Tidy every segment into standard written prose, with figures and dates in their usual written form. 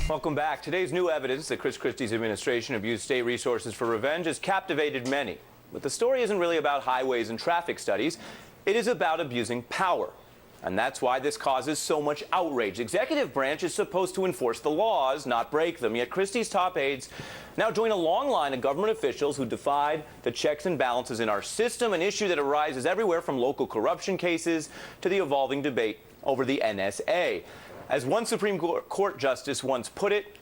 Welcome back. Today's new evidence that Chris Christie's administration abused state resources for revenge has captivated many. But the story isn't really about highways and traffic studies. It is about abusing power. And that's why this causes so much outrage. The executive branch is supposed to enforce the laws, not break them. Yet Christie's top aides now join a long line of government officials who defied the checks and balances in our system, an issue that arises everywhere from local corruption cases to the evolving debate over the NSA. As one Supreme Court justice once put it,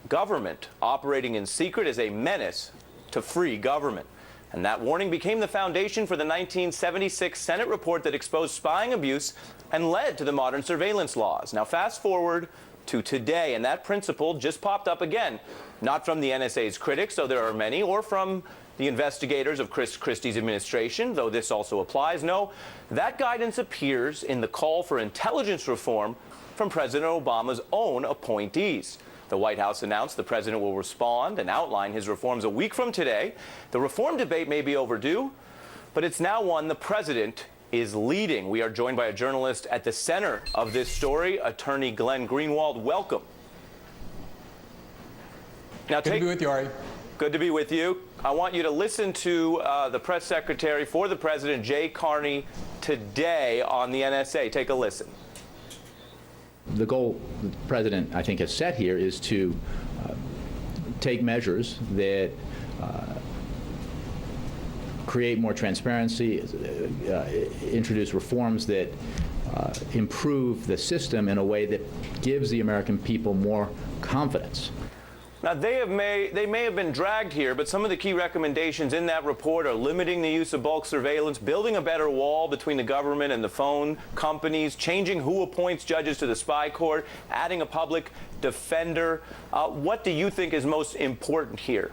government operating in secret is a menace to free government. And that warning became the foundation for the 1976 Senate report that exposed spying abuse and led to the modern surveillance laws. Now, fast forward to today, and that principle just popped up again, not from the NSA's critics, though there are many, or from the investigators of Chris Christie's administration, though this also applies. No, that guidance appears in the call for intelligence reform from President Obama's own appointees. The White House announced the president will respond and outline his reforms a week from today. The reform debate may be overdue, but it's now one the president is leading. We are joined by a journalist at the center of this story, attorney Glenn Greenwald. Welcome. Now, good to be with you, Ari. Good to be with you. I want you to listen to the press secretary for the president, Jay Carney, today on the NSA. Take a listen. The goal the president, I think, has set here is to take measures that create more transparency, introduce reforms that improve the system in a way that gives the American people more confidence. Now, they may have been dragged here, but some of the key recommendations in that report are limiting the use of bulk surveillance, building a better wall between the government and the phone companies, changing who appoints judges to the spy court, adding a public defender. What do you think is most important here?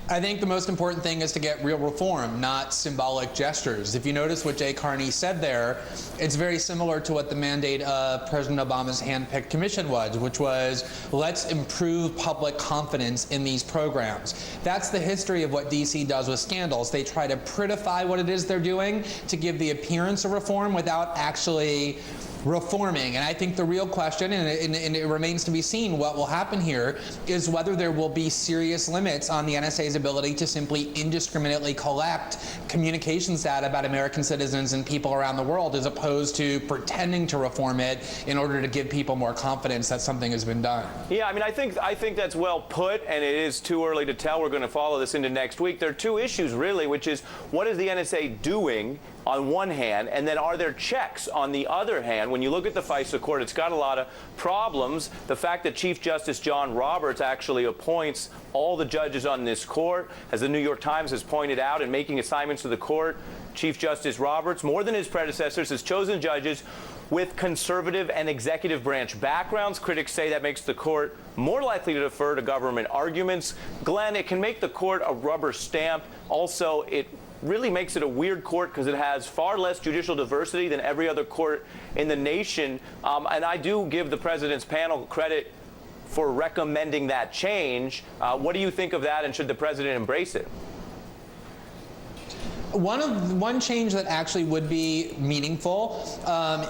I think the most important thing is to get real reform, not symbolic gestures. If you notice what Jay Carney said there, it's very similar to what the mandate of President Obama's hand-picked commission was, which was, let's improve public confidence in these programs. That's the history of what DC does with scandals. They try to prettify what it is they're doing to give the appearance of reform without actually reforming. And I think the real question, and it remains to be seen what will happen here, is whether there will be serious limits on the NSA's ability to simply indiscriminately collect communications data about American citizens and people around the world, as opposed to pretending to reform it in order to give people more confidence that something has been done. Yeah, I mean, I think that's well put, and it is too early to tell. We're going to follow this into next week. There are two issues, really, which is what is the NSA doing on one hand, and then are there checks on the other hand? When you look at the FISA court, it's got a lot of problems. The fact that Chief Justice John Roberts actually appoints all the judges on this court, as the New York Times has pointed out in making assignments to the court, Chief Justice Roberts, more than his predecessors, has chosen judges with conservative and executive branch backgrounds. Critics say that makes the court more likely to defer to government arguments. Glenn, it can make the court a rubber stamp. Also, it really makes it a weird court because it has far less judicial diversity than every other court in the nation. And I do give the president's panel credit for recommending that change. What do you think of that, and should the president embrace it? One change that actually would be meaningful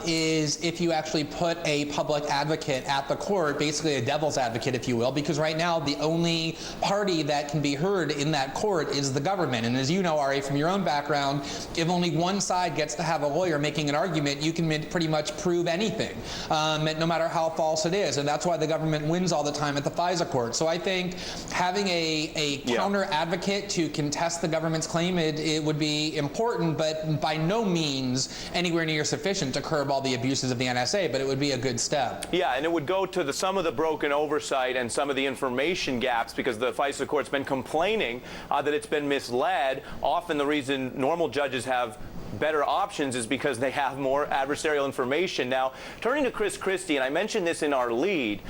is if you actually put a public advocate at the court, basically a devil's advocate, if you will, because right now the only party that can be heard in that court is the government. And as you know, Ari, from your own background, if only one side gets to have a lawyer making an argument, you can pretty much prove anything, no matter how false it is. And that's why the government wins all the time at the FISA court. So I think having a counter advocate to contest the government's claim, it would be important, but by no means anywhere near sufficient to curb all the abuses of the NSA, but it would be a good step. Yeah, and it would go to some of the broken oversight and some of the information gaps, because the FISA court's been complaining that it's been misled. Often the reason normal judges have better options is because they have more adversarial information. Now, turning to Chris Christie, and I mentioned this in our lead,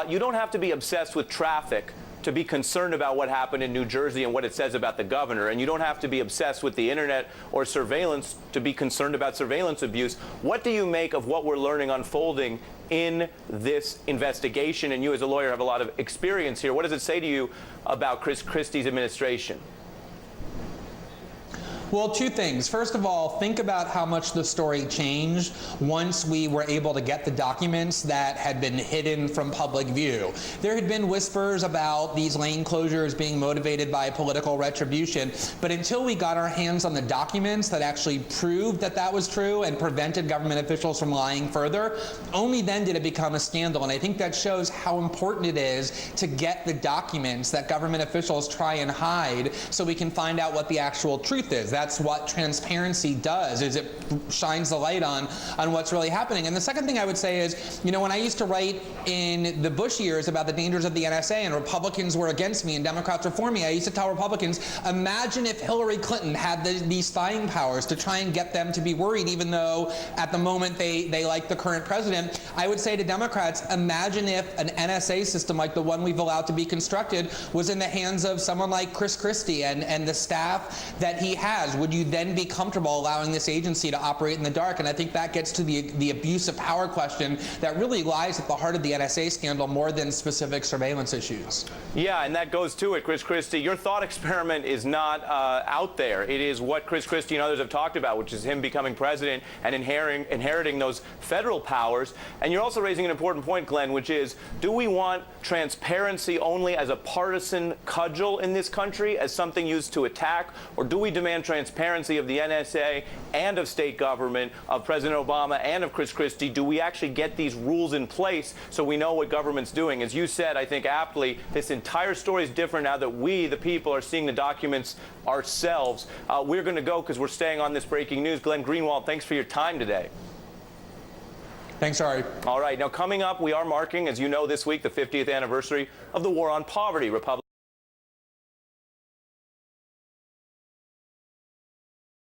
you don't have to be obsessed with traffic to be concerned about what happened in New Jersey and what it says about the governor. And you don't have to be obsessed with the internet or surveillance to be concerned about surveillance abuse. What do you make of what we're learning unfolding in this investigation? And you as a lawyer have a lot of experience here. What does it say to you about Chris Christie's administration? Well, two things. First of all, think about how much the story changed once we were able to get the documents that had been hidden from public view. There had been whispers about these lane closures being motivated by political retribution, but until we got our hands on the documents that actually proved that that was true and prevented government officials from lying further, only then did it become a scandal. And I think that shows how important it is to get the documents that government officials try and hide so we can find out what the actual truth is. That's what transparency does, is it shines the light on what's really happening. And the second thing I would say is, you know, when I used to write in the Bush years about the dangers of the NSA and Republicans were against me and Democrats were for me, I used to tell Republicans, imagine if Hillary Clinton had these spying powers to try and get them to be worried, even though at the moment they like the current president. I would say to Democrats, imagine if an NSA system like the one we've allowed to be constructed was in the hands of someone like Chris Christie and the staff that he has. Would you then be comfortable allowing this agency to operate in the dark? And I think that gets to the abuse of power question that really lies at the heart of the NSA scandal more than specific surveillance issues. Yeah, and that goes to it, Chris Christie. Your thought experiment is not out there. It is what Chris Christie and others have talked about, which is him becoming president and inheriting those federal powers. And you're also raising an important point, Glenn, which is, do we want transparency only as a partisan cudgel in this country, as something used to attack, or do we demand transparency of the NSA and of state government, of President Obama and of Chris Christie? Do we actually get these rules in place so we know what government's doing? As you said, I think aptly, this entire story is different now that we, the people, are seeing the documents ourselves. We're going to go because we're staying on this breaking news. Glenn Greenwald, thanks for your time today. Thanks, Ari. All right, now coming up, we are marking, as you know, this week, the 50th anniversary of the War on Poverty. Republicans